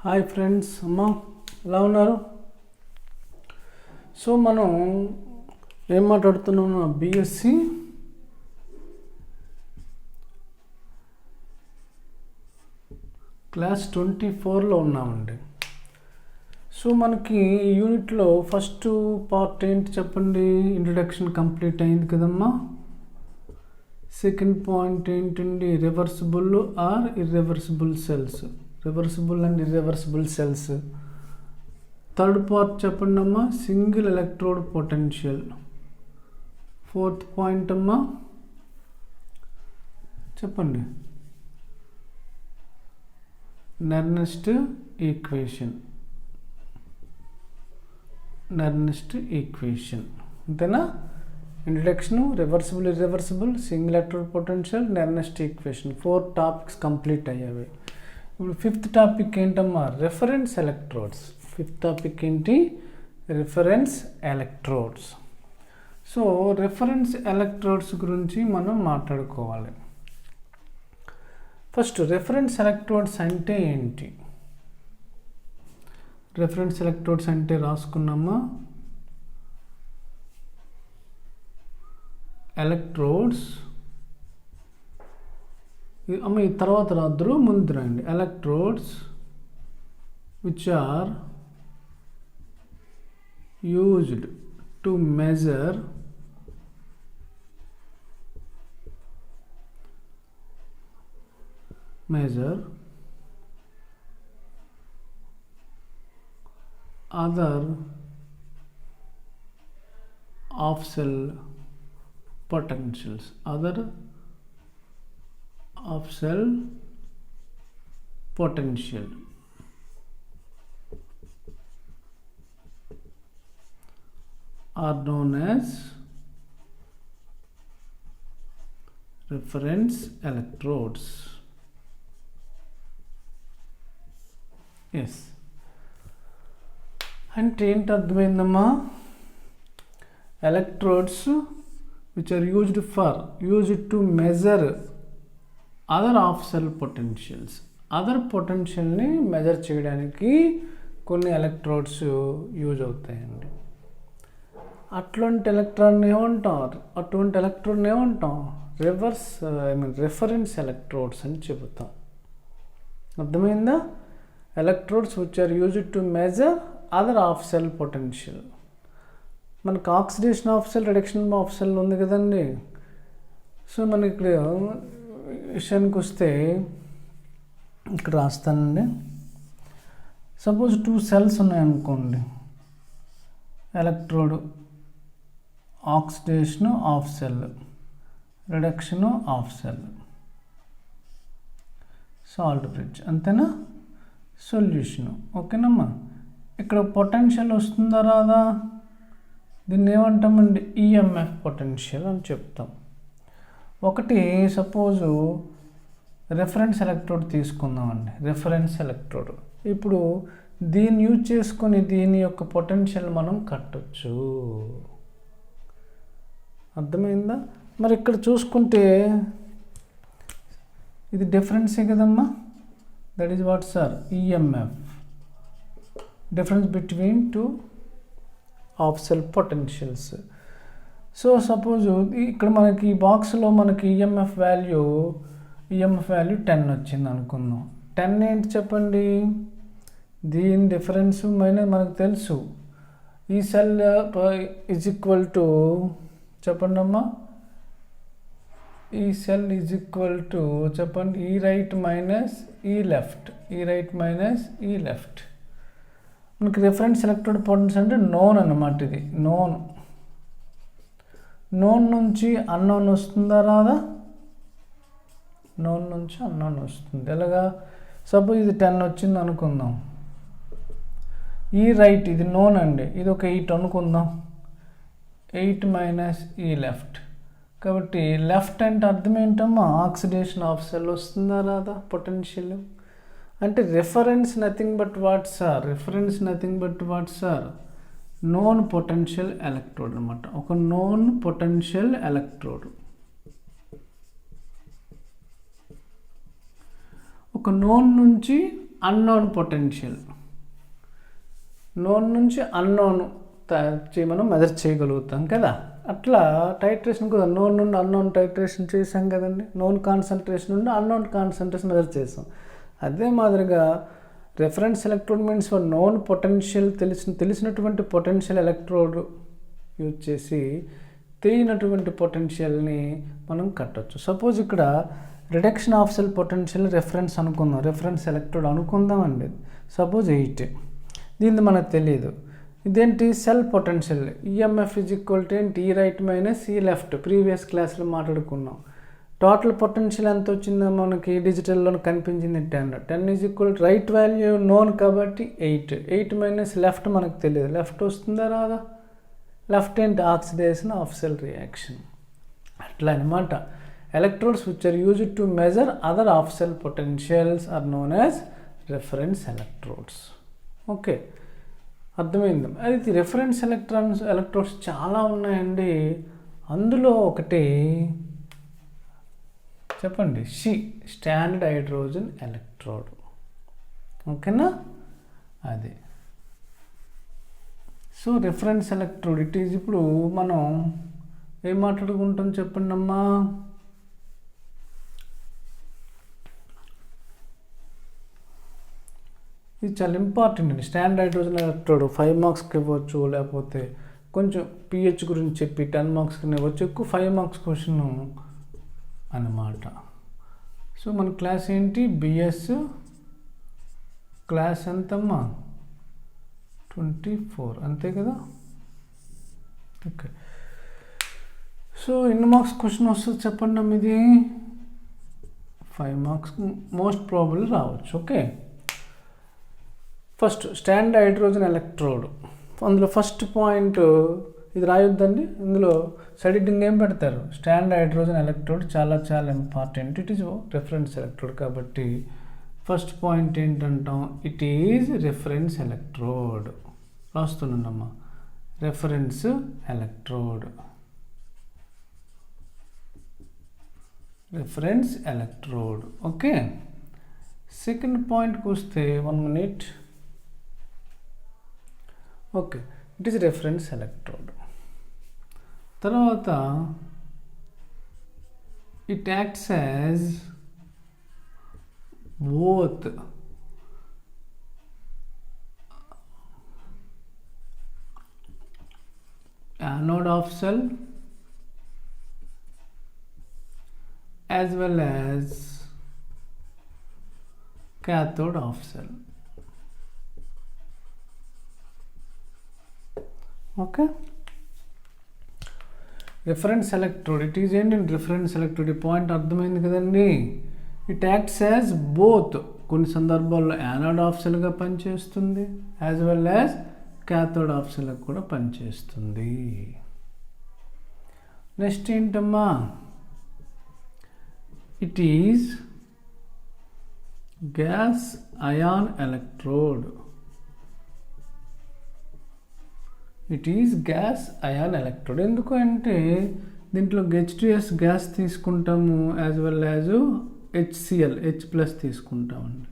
Hi friends, అమ్మ ఎలా ఉన్నారు? సో మనం ఏం మాట్లాడుతున్నాం? బీఎస్సీ క్లాస్ 24లో ఉన్నామండి. సో మనకి ఈ యూనిట్లో ఫస్ట్ పార్ట్ ఏంటి చెప్పండి? ఇంట్రడక్షన్ కంప్లీట్ అయింది కదమ్మా. సెకండ్ పాయింట్ ఏంటండి? Reversible or irreversible cells, reversible and irreversible cells. Third part చెప్పండి అమ్మా, single electrode potential. Fourth point అమ్మా చెప్పండి, నెర్నెస్ట్ ఈక్వేషన్. అంతేనా? Introduction, reversible irreversible, single electrode potential, Nernst equation. 4 topics complete అయ్యాయి. ఇప్పుడు ఫిఫ్త్ టాపిక్ ఏంటమ్మా? Reference electrodes. Fifth topic ఏంటి? Reference electrodes. So reference electrodes గురించి మనం మాట్లాడుకోవాలి. ఫస్ట్ రిఫరెన్స్ ఎలక్ట్రోడ్స్ అంటే ఏంటి? రిఫరెన్స్ ఎలక్ట్రోడ్స్ అంటే రాసుకున్నామా, ఎలక్ట్రోడ్స్. అమ్మ ఈ తర్వాత రాద్దరు, ముందు రండి. Electrodes which are used to measure other off-cell potentials, other off-cell potential are known as reference electrodes. Yes. అంటే ఏంటి అర్థమైందమ్మా? Electrodes which are used to measure other of cell potentials. Other పొటెన్షియల్ని మెజర్ చేయడానికి కొన్ని ఎలక్ట్రోడ్స్ యూజ్ అవుతాయండి. అటువంటి ఎలక్ట్రోడ్ని ఏమంటాం? Reference electrodes అని చెబుతాం. అర్థమైందా? Electrodes which are used to measure other of cell potential. మనకు oxidation of cell, reduction of cell ఉంది కదండి. సో మనకి ఇక్కడ విషయానికి వస్తే ఇక్కడ రాస్తానండి. సపోజ్ 2 సెల్స్ ఉన్నాయనుకోండి. Electrode, oxidation of cell, reduction of cell, salt bridge. అంతేనా? సొల్యూషను. ఓకేనమ్మా? ఇక్కడ పొటెన్షియల్ వస్తుందా రాదా? దీన్ని ఏమంటామండి? ఈఎంఎఫ్ పొటెన్షియల్ అని చెప్తాం. ఒకటి సపోజు రెఫరెన్స్ ఎలక్ట్రోడ్ తీసుకుందామండి. Reference electrode. ఇప్పుడు దీన్ని యూజ్ చేసుకొని దీని యొక్క పొటెన్షియల్ మనం కట్టొచ్చు. అర్థమైందా? మరి ఇక్కడ చూసుకుంటే ఇది డిఫరెన్సే కదమ్మా. That is what sir? EMF, difference between 2 of cell potentials. So suppose ఇక్కడ మనకి ఈ బాక్స్లో మనకి ఈఎంఎఫ్ వాల్యూ 10 వచ్చింది అనుకుందాం. 10 ఏంటి చెప్పండి? దీని డిఫరెన్స్ మైనస్ మనకు తెలుసు. ఈ సెల్ ఈజ్ ఈక్వల్ టు చెప్పండి అమ్మా, ఈ సెల్ ఈజ్ ఈక్వల్ టు చెప్పండి, ఈ రైట్ మైనస్ ఈ లెఫ్ట్, మనకి రిఫరెన్స్ ఎలక్ట్రోడ్ పొటెన్షియల్ అంటే నోన్ అన్నమాట. ఇది నోన్ నుంచి అన్నోన్ వస్తుందా రాదా? నోన్ నుంచి అన్నోన్ వస్తుంది. ఎలాగా? సపోజ్ ఇది 10 వచ్చింది అనుకుందాం. ఈ రైట్ ఇది నోన్ అండి, ఇది ఒక 8 అనుకుందాం. 8 మైనస్ ఈ లెఫ్ట్. కాబట్టి లెఫ్ట్ అంటే అర్థం ఏంటమ్మా? ఆక్సిడేషన్ ఆఫ్ సెల్ వస్తుందా రాదా? పొటెన్షియల్ అంటే reference nothing but what sir? Known potential electrode అనమాట. ఒక నోన్ పొటెన్షియల్ ఎలక్ట్రోడ్. ఒక నోన్ నుంచి అన్నోన్ పొటెన్షియల్, నోన్ నుంచి అన్నోన్ మనం మెజర్ చేయగలుగుతాం కదా. అట్లా టైట్రేషన్ కూడా నోన్ నుండి అన్నోన్ టైట్రేషన్ చేసాం కదండి, నోన్ కాన్సన్ట్రేషన్ నుండి అన్నోన్ కాన్సన్ట్రేషన్ మెజర్ చేసాం. అదే మాదిరిగా reference electrode means for known potential, తెలిసినటువంటి పొటెన్షియల్ ఎలక్ట్రోడ్ యూజ్ చేసి తెలియనటువంటి పొటెన్షియల్ని మనం కట్టచ్చు. సపోజ్ ఇక్కడ reduction of cell potential reference అనుకుందాం, రెఫరెన్స్ ఎలక్ట్రోడ్ అనుకుందామండి. సపోజ్ 8, దీనిది మనకు తెలియదు. ఇదేంటి cell potential, EMF is equal to ఏంటి, ఈ రైట్ మైనస్ ఈ లెఫ్ట్, ప్రీవియస్ క్లాస్లో మాట్లాడుకున్నాం. టోటల్ పొటెన్షియల్ ఎంత వచ్చిందో మనకి డిజిటల్లో కనిపించింది 10. 10 is equal to right value known కాబట్టి 8. 8 మైనస్ లెఫ్ట్ మనకు తెలియదు, లెఫ్ట్ వస్తుందా రాదా, లెఫ్ట్ ఏంటి ఆక్సిడేషన్ ఆఫ్ సెల్ రియాక్షన్. అట్లా అనమాట. Electrodes which are used to measure other of cell potentials are known as reference electrodes. Okay, అర్థమైంది. అది రెఫరెన్స్ ఎలక్ట్రోడ్స్ చాలా ఉన్నాయండి. అందులో ఒకటి చెప్పండి, స్టాండర్డ్ హైడ్రోజన్ ఎలక్ట్రోడ్. ఓకేనా, అది. So reference electrode it is. ఇప్పుడు మనం ఏం మాట్లాడుకుంటాం చెప్పండి అమ్మా. ఇది చాలా ఇంపార్టెంట్ అండి. స్టాండర్డ్ హైడ్రోజన్ ఎలక్ట్రోడ్ 5 మార్క్స్కి ఇవ్వచ్చు, లేకపోతే కొంచెం పిహెచ్ గురించి చెప్పి 10 మార్క్స్కి ఇవ్వచ్చు, ఎక్కువ 5 మార్క్స్ క్వశ్చన్ అన్నమాట. సో మన క్లాస్ ఏంటి, బిఎస్ క్లాస్ ఎంతమ్మా, 24 అంతే కదా. ఓకే, సో ఎన్ని మార్క్స్ క్వశ్చన్ వస్తుంది చెప్పండి అమ్మ. ఇది 5 మార్క్స్ మోస్ట్ ప్రాబబుల్ రావచ్చు. Okay, first standard hydrogen electrode. అందులో ఫస్ట్ పాయింట్ ఇది రాయొద్దండి, ఇందులో సైడింగ్ ఏం పెడతారు, స్టాండర్డ్ హైడ్రోజన్ ఎలక్ట్రోడ్ చాలా చాలా important. It is reference electrode కాబట్టి ఫస్ట్ పాయింట్ ఏంటంటాం, ఇట్ ఈజ్ రెఫరెన్స్ ఎలక్ట్రోడ్. రాస్తున్నానమ్మా, reference electrode, reference electrode. Okay, second పాయింట్కి వస్తే 1 minute. Okay, it is reference electrode. తర్వాత it acts as both anode of cell as well as cathode of cell. Okay, reference electrode, it is in reference electrode. Point అర్థమైంది కదండి. It acts as both, కొన్ని సందర్భాల్లో anode of సెల్గా పనిచేస్తుంది, as well as cathode of cell కూడా పనిచేస్తుంది. Next ఏంటమ్మా, it is gas ion electrode. It is gas ion electrode. ఎందుకు అంటే దీంట్లో H2S గ్యాస్ తీసుకుంటాము, as well as HCl H+ తీసుకుంటామండి.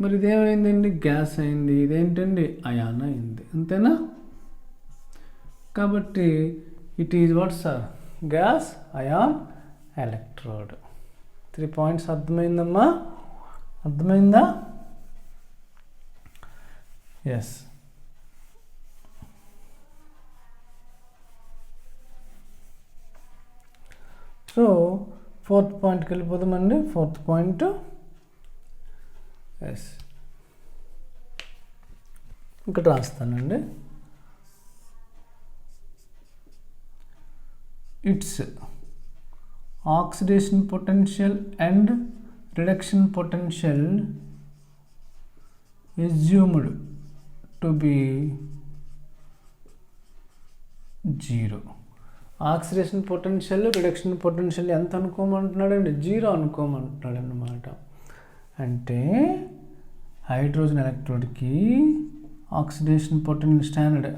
మరి ఇదేమైందండి, గ్యాస్ అయింది. ఇదేంటండి, అయాన్ అయింది, అంతేనా. కాబట్టి it is what sir, gas ion electrode. 3 points అర్థమైందమ్మా, అర్థమైందా. ఎస్, సో 4th పాయింట్కి వెళ్ళిపోదామండి. 4th పాయింట్, ఎస్ ఇక్కడ రాస్తానండి. It's oxidation potential and reduction potential assumed to be 0. Oxidation potential, reduction potential ఎంత అనుకోమంటున్నాడండి, 0 అనుకోమంటున్నాడు అన్నమాట. అంటే హైడ్రోజన్ ఎలక్ట్రోడ్కి ఆక్సిడేషన్ పొటెన్షియల్ స్టాండర్డ్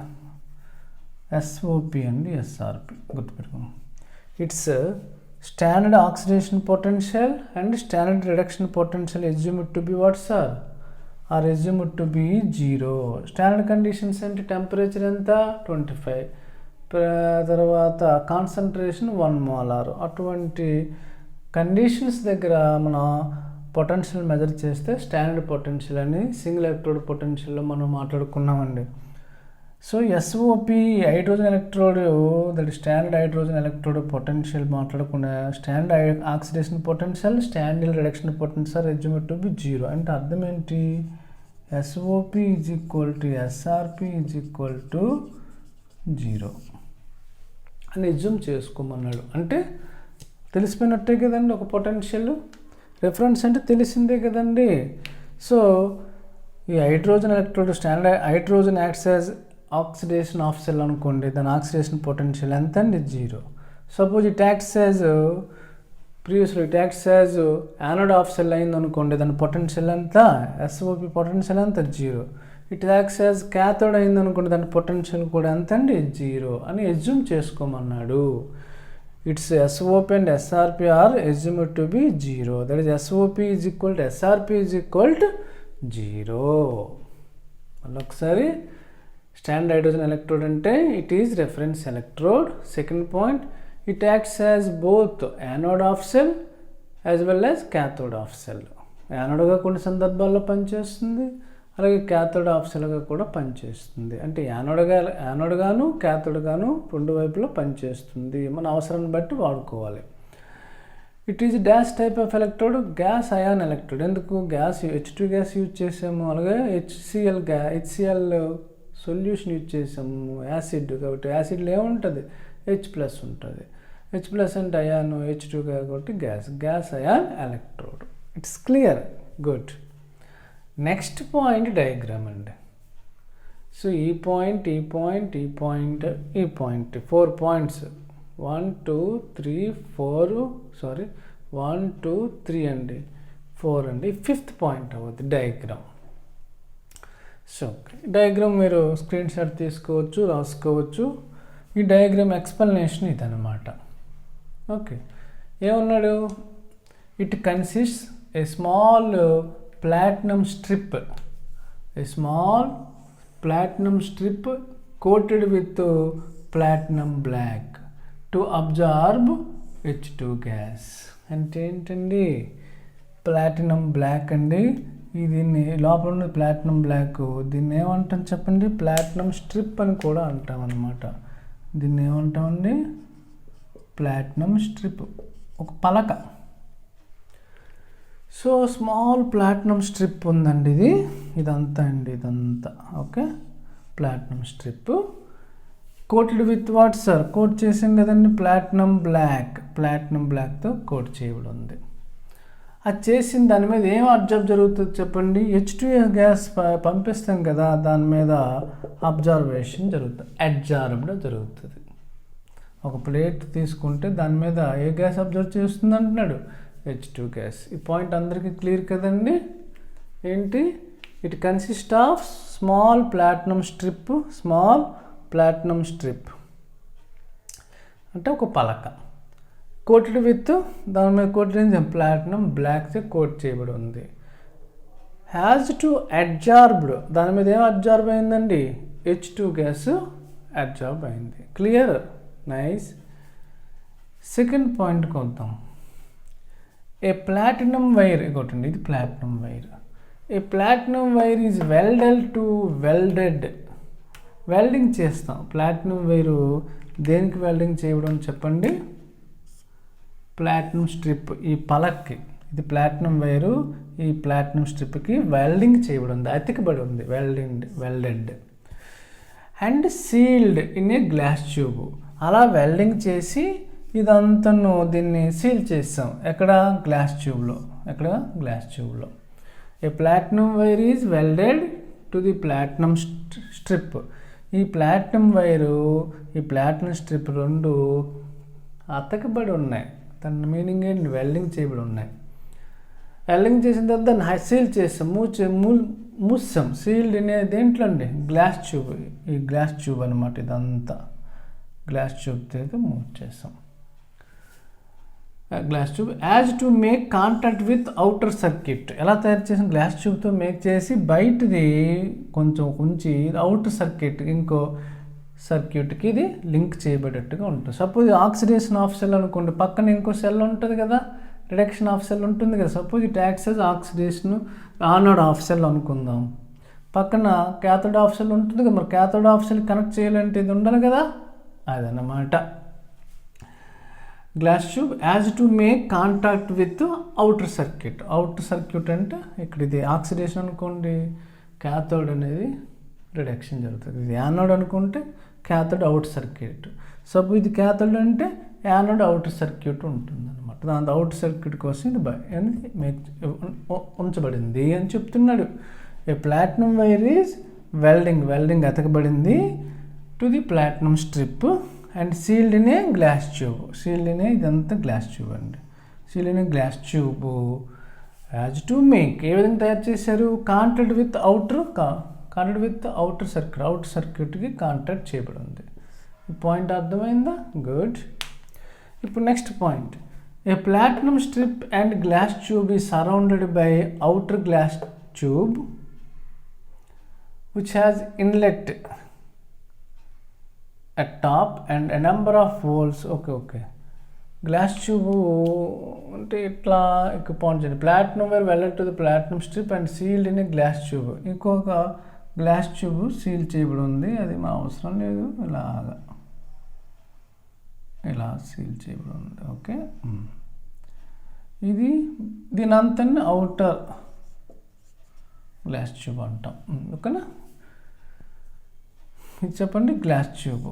SOP అండి, SRP గుర్తుపెట్టుకోండి. It's standard oxidation potential and standard reduction potential assumed to be what sir, are assumed to be 0. Standard conditions అంటే temperature ఎంత 25, తర్వాత కాన్సన్ట్రేషన్ 1 మోలార్. అటువంటి కండిషన్స్ దగ్గర మనం పొటెన్షియల్ మెజర్ చేస్తే స్టాండర్డ్ పొటెన్షియల్ అని సింగిల్ ఎలక్ట్రోడ్ పొటెన్షియల్లో మనం మాట్లాడుకున్నామండి. So SOP hydrogen electrode, that standard hydrogen electrode potential మాట్లాడుకునే standard oxidation potential, standard reduction potential assumed to be 0. అంటే అర్థం ఏంటి? SOP is equal to SRP is equal to 0 అని అస్యూమ్ చేసుకోమన్నాడు. అంటే తెలిసిపోయినట్టే కదండి ఒక పొటెన్షియల్. రిఫరెన్స్ అంటే తెలిసిందే కదండి. సో ఈ hydrogen electrode standard hydrogen acts as oxidation of cell అనుకోండి, దాని ఆక్సిడేషన్ పొటెన్షియల్ ఎంత అండి 0. సపోజ్ ఇట్ యాక్ట్స్ యాజ్ ప్రీవియస్లో it acts as anode of cell అయింది అనుకోండి, దాని పొటెన్షియల్ ఎంత ఎస్ఓపి పొటెన్షియల్ ఎంత 0. ఇట్ యాక్ట్స్ యాజ్ క్యాథోడ్ అయింది అనుకోండి, దాని పొటెన్షియల్ కూడా ఎంత అండి 0 అని అస్యూమ్ చేసుకోమన్నాడు. It's SOP and SRP are assumed to be 0. That is SOP is equal to SRP is equal to 0. మళ్ళీ ఒకసారి స్టాండర్డ్ హైడ్రోజన్ ఎలక్ట్రోడ్ అంటే it is reference electrode. Second point, it acts as both anode of cell as well as cathode of cell. యానోడ్గా కొన్ని సందర్భాల్లో పనిచేస్తుంది, అలాగే cathode of సెల్గా కూడా పనిచేస్తుంది. అంటే యానోడ్గాను క్యాథోడ్గాను రెండు వైపులో పనిచేస్తుంది. మన అవసరాన్ని బట్టి వాడుకోవాలి. It is dash type of electrode, gas ion electrode. ఎందుకు గ్యాస్ H2 గ్యాస్ యూజ్ చేసాము, అలాగే HCl సొల్యూషన్ యూజ్ చేసాము, యాసిడ్. కాబట్టి యాసిడ్లో ఏముంటుంది H+ ఉంటుంది. H+ అంటే అయాన్, H2 కాబట్టి gas ion electrode. It's clear, good. Next point diagram అండి. సో ఈ పాయింట్ 4 పాయింట్స్ 1 2 3 4 సారీ 1 2 3 అండి 4 అండి. 5th పాయింట్ అవుతుంది డయాగ్రామ్. సో డయాగ్రామ్ మీరు స్క్రీన్ షాట్ తీసుకోవచ్చు, రాసుకోవచ్చు. ఈ డయాగ్రామ్ ఎక్స్ప్లెనేషన్ ఇదన్నమాట. ఓకే, ఏమన్నాడు? It consist a small platinum strip, a small platinum strip coated with platinum black to absorb H2 gas. అంటే ఏంటండి? ప్లాటినం బ్లాక్ అండి. దీన్ని లోపల ఉన్న ప్లాటినం బ్లాక్, దీన్ని ఏమంటాం చెప్పండి? ప్లాటినం స్ట్రిప్ అని కూడా అంటాం అన్నమాట. దీన్ని ఏమంటామండి? ప్లాటినం స్ట్రిప్, ఒక పలక. సో స్మాల్ ప్లాటినం స్ట్రిప్ ఉందండి. ఇదంతా అండి, ఇదంతా okay. Platinum strip coated with what sir? Coat చేసాం కదండి, ప్లాటినం బ్లాక్తో కోట్ చేయబడి ఉంది. అది చేసిన దాని మీద ఏం అబ్జర్వ్ జరుగుతుంది చెప్పండి? H2 గ్యాస్ పంపిస్తాం కదా, దాని మీద అబ్జర్వేషన్ జరుగుతుంది, అడ్జార్బ్డ్ జరుగుతుంది. ఒక ప్లేట్ తీసుకుంటే దాని మీద ఏ గ్యాస్ అబ్జర్వ్ చేస్తుంది అంటున్నాడు? H2 gas. ఈ పాయింట్ అందరికీ క్లియర్ కదండి? ఏంటి? It consist of small platinum strip అంటే ఒక పలక కోటెడ్ విత్, దాని మీద కోటెడ్ ప్లాటినం బ్లాక్తో కోట్ చేయబడి ఉంది. హ్యాజ్ టు అడ్జార్బ్డ్, దాని మీద ఏం అబ్జార్బ్ అయిందండి? H2 గ్యాస్ అబ్జార్బ్ అయింది. Clear, nice. సెకండ్ పాయింట్కి వద్దాం. ఏ ప్లాటినం వైర్, ఇగోటండి ఇది platinum wire. A platinum wire is welded. Welding చేస్తాం. ప్లాటినం వైరు దేనికి వెల్డింగ్ చేయడం చెప్పండి? ప్లాటినం స్ట్రిప్, ఈ పలక్కి. ఇది ప్లాటినం వైరు, ఈ ప్లాటినం స్ట్రిప్కి వెల్డింగ్ చేయబడి ఉంది, అతికిబడి ఉంది, welded and sealed in a glass tube. అలా వెల్డింగ్ చేసి ఇదంతను దీన్ని సీల్ చేస్తాం. ఎక్కడ? గ్లాస్ ట్యూబ్లో. A platinum wire is welded to the platinum strip. ఈ ప్లాటినం వైరు, ఈ ప్లాటినం స్ట్రిప్ రెండు అతకబడి ఉన్నాయి. దాని మీనింగ్ ఏంటి? వెల్డింగ్ చేయబడి ఉన్నాయి. వెల్డింగ్ చేసిన తర్వాత దాన్ని సీల్ చేస్తాం, మూసాం. సీల్డ్ అనేది దేంట్లో అండి? Glass tube. ఈ గ్లాస్ ట్యూబ్ అనమాట. ఇదంతా గ్లాస్ ట్యూబ్ అయితే మూవ్ చేస్తాం. Glass tube as to make contact with outer circuit. ఎలా తయారు చేసిన గ్లాస్ ట్యూబ్తో మేక్ చేసి బయటది కొంచెం ఉంచి అవుటర్ సర్క్యూట్ ఇంకో సర్క్యూట్కి ఇది లింక్ చేయబడేట్టుగా ఉంటుంది. సపోజ్ ఆక్సిడేషన్ ఆఫ్ సెల్ అనుకోండి, పక్కన ఇంకో సెల్ ఉంటుంది కదా, రిడక్షన్ ఆఫ్ సెల్ ఉంటుంది కదా. Suppose it acts as oxidation anode of cell అనుకుందాం. పక్కన క్యాథోడ్ ఆఫ్ సెల్ ఉంటుంది కదా, మరి క్యాథోడ్ ఆఫ్ సెల్ కనెక్ట్ చేయాలంటే ఇది ఉండాలి కదా, అదన్నమాట. Glass tube as to make contact with outer circuit. Outer circuit అంటే ఇక్కడ ఇది ఆక్సిడేషన్ అనుకోండి, క్యాథోడ్ అనేది రిడక్షన్ జరుగుతుంది. ఇది యానోడ్ అనుకుంటే క్యాథోడ్ అవుట్ సర్క్యూట్. సపోజ్ ఇది క్యాథోడ్ అంటే యానోడ్ అవుటర్ సర్క్యూట్ ఉంటుంది అనమాట. దాని అవుటర్ సర్క్యూట్ కోసం ఇది మేక్ ఉంచబడింది అని చెప్తున్నాడు. A platinum wire is welding అతకబడింది to the platinum strip and sealed in a glass tube. Sealed in a ఇదంతా గ్లాస్ ట్యూబ్ అండి. Sealed in a glass tube as to make ఏ విధంగా తయారు చేశారు, contact with outer circuit. Outer సర్క్యూట్కి contact చేయబడి ఉంది. ఈ పాయింట్ అర్థమైందా? గుడ్. ఇప్పుడు next point, a platinum strip and glass tube is surrounded by outer glass tube which has inlet at top and a number of holes. Okay glass tube అంటే ఇట్లా ఎక్కువ point చేయండి. Platinum wire welded to the platinum strip and sealed in a glass tube. ఇంకొక glass tube seal చేయబడి ఉంది, అది మా అవసరం లేదు, ఇలా సీల్ చేయబడి ఉంది. ఓకే, ఇది దీని అంతని అవుటర్ గ్లాస్ ట్యూబ్ అంటాం. ఓకేనా, ఇది చెప్పండి గ్లాస్ ట్యూబ్.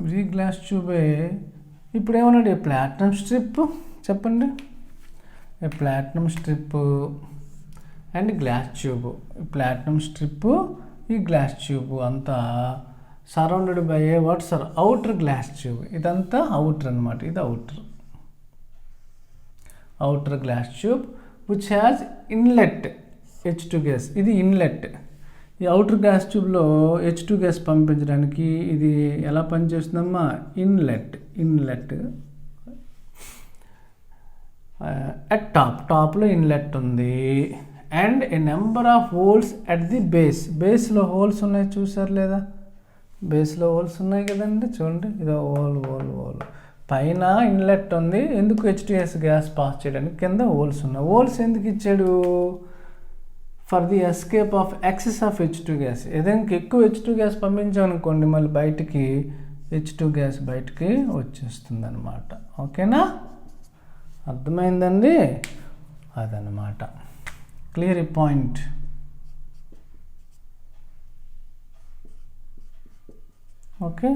ఇది గ్లాస్ ట్యూబే. ఇప్పుడు ఏమన్నాడు, ఏ ప్లాటినం స్ట్రిప్ చెప్పండి, a platinum strip and glass tube. Platinum strip, ఈ గ్లాస్ ట్యూబ్ అంతా surrounded by a what sir, outer glass tube. ఇదంతా అవుటర్ అనమాట, ఇది outer glass tube which has inlet H2 gas. ఇది ఇన్లెట్. ఈ outer gas ట్యూబ్లో H2 gas పంపించడానికి ఇది ఎలా పనిచేస్తుందమ్మా, ఇన్లెట్ అట్ టాప్లో ఇన్లెట్ ఉంది. And a number of holes at the బేస్లో హోల్స్ ఉన్నాయి, చూసారు లేదా, బేస్లో హోల్స్ ఉన్నాయి కదండి, చూడండి, ఇదో హోల్ పైన ఇన్లెట్ ఉంది. ఎందుకు H2S గ్యాస్ పాస్ చేయడానికి, కింద హోల్స్ ఉన్నాయి. హోల్స్ ఎందుకు ఇచ్చాడు, for the escape of excess of H2 gas. ఏదైనా ఎక్కువ H2 గ్యాస్ పంపించామనుకోండి, మళ్ళీ బయటికి H2 గ్యాస్ బయటికి వచ్చేస్తుంది అనమాట. ఓకేనా, అర్థమైందండి, అదనమాట. క్లియర్ ఈ పాయింట్. ఓకే,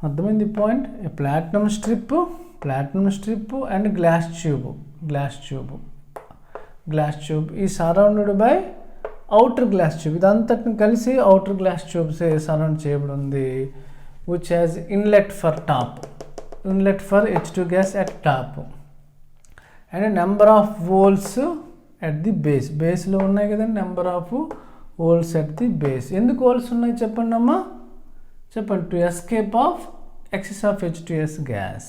అర్థమైంది point. Platinum strip and glass tube ఈ surrounded by outer glass tube. ఇదంతటిని కలిసి అవుటర్ గ్లాస్ ట్యూబ్స్ సరౌండ్ చేయబడి ఉంది. Which has inlet for H2 gas at top and number of holes at the బేస్లో ఉన్నాయి కదండి, number of holes at the base. ఎందుకు holes ఉన్నాయి చెప్పండి అమ్మా, చెప్పండి. To escape of excess of H2S gas.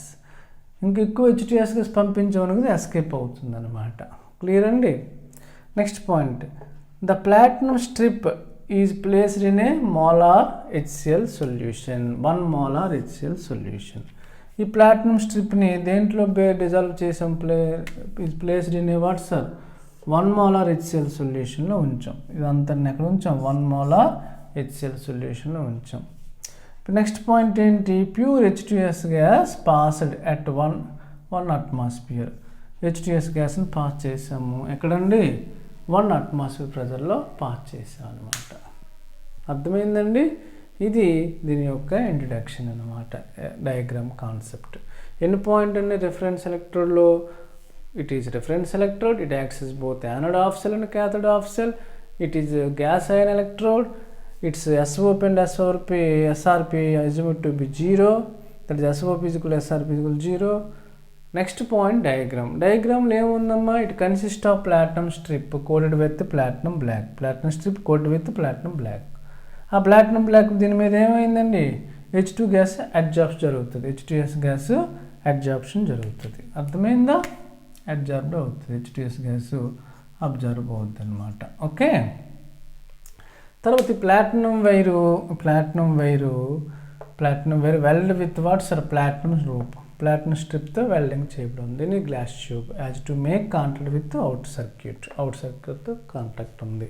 ఇంకెక్కువ H2S గ్యాస్ పంపించమని ఎస్కేప్ అవుతుంది అనమాట. క్లియర్ అండి. Next point, the platinum strip is placed in a molar HCl solution. 1 molar HCl solution. ఈ ప్లాటినం స్ట్రిప్ని దేంట్లో డిజాల్వ్ చేసాం, placed in a what sir, 1 molar HCl సొల్యూషన్లో ఉంచాం. ఇదంతా ఎక్కడ ఉంచాం, 1 molar HCl సొల్యూషన్లో ఉంచాం. నెక్స్ట్ పాయింట్ ఏంటి, pure H2S gas passed out 1 atmosphere. H2S గ్యాస్ని పాస్ చేసాము ఎక్కడండి, 1 atmosphere ప్రెజర్లో పాస్ చేసాం అనమాట. అర్థమైందండి. ఇది దీని యొక్క ఇంట్రడక్షన్ అనమాట, డయాగ్రామ్ కాన్సెప్ట్. ఎన్ని పాయింట్ అండి రిఫరెన్స్ ఎలక్ట్రోడ్లో, it is reference electrode, it acts both anode of cell and cathode of cell. It is gas ion electrode. Its SOP and SRP assumed to be 0. That is SOP is equal to SRP is equal to 0. Next point, diagram. Diagram lo emundamma, it consists of platinum strip coated with platinum black. Platinum strip coated with platinum black. ఆ platinum black దీని మీద ఏమైందండి, H2 gas adsorb జరుగుతుంది, H2S gas adsorption జరుగుతుంది. అర్థమైందా? Adsorb అవుతుంది, H2S gas observe అవుతుంది అనమాట. ఓకే, తర్వాత platinum wire weld with what sir? Platinum రూప్, ప్లాటినం స్ట్రిప్తో వెల్డింగ్ చేయడం. దీన్ని glass tube as to make contact with out సర్క్యూట్తో కాంటాక్ట్ ఉంది.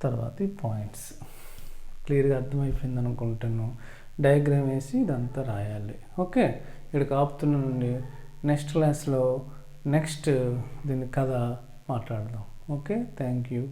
తర్వాత ఈ పాయింట్స్ క్లియర్గా అర్థమైపోయింది అనుకుంటాను. డయాగ్రామ్ వేసి ఇదంతా రాయాలి. ఓకే, ఇక్కడికి ఆపుతున్నానండి. నెక్స్ట్ క్లాస్లో నెక్స్ట్ దీని కథ మాట్లాడదాం. Okay, thank you.